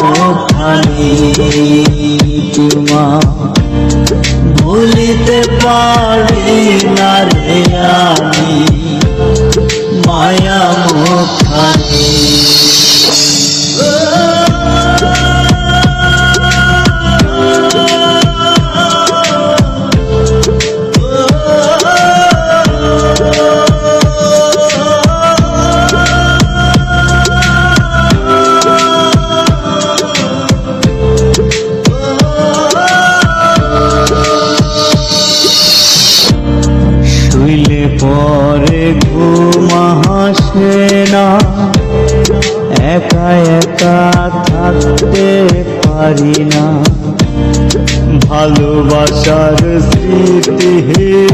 মুখানি তোমার ভুলিতে পারি না রে আমি মায়া মুখানি। শুইলে পরে ঘুম আসে না, একা একা থাকতে পারি না, ভালোবাসার স্মৃতিগুলো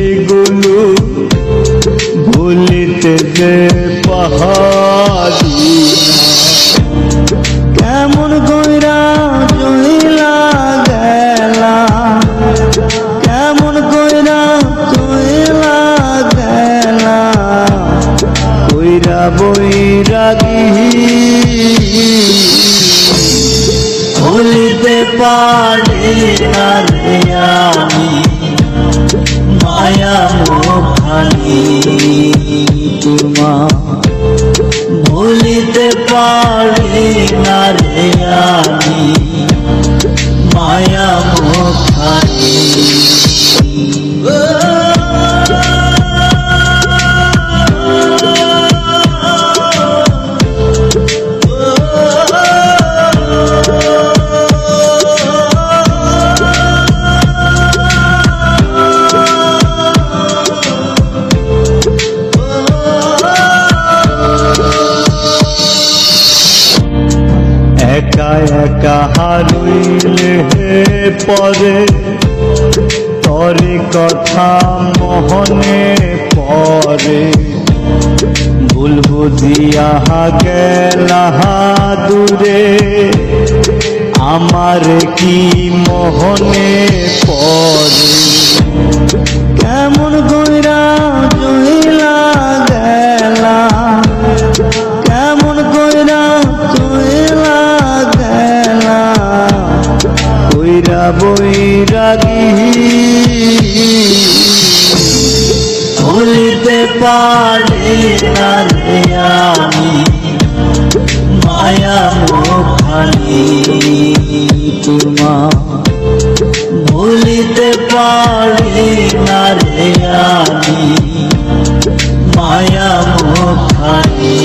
ভুলিতে যে পাহাড়ি কেমন কইরা চইলা গেলা, কেমন কইরা চইলা গেলা, কইরা বৈরাগী ভুলিতে পারি না রে আমি মায়া মুখানি তোমার ভুলিতে পারি না রে আমি মায়া মুখানি। একা একা হারইলে পরে তরি কথা মহনে পরে, ভুল বুঝিয়া গেলা দূরে আমার কি মোহনে পরে, কেমন কইরা চইলা গেলা, কেমন কইরা চইলা গেলা, কইরা বৈরাগী ভুলিতে পারি না রে আমি মায়া মুখানি তোমার ভুলিতে পারি না রে আমি মায়া মুখানি।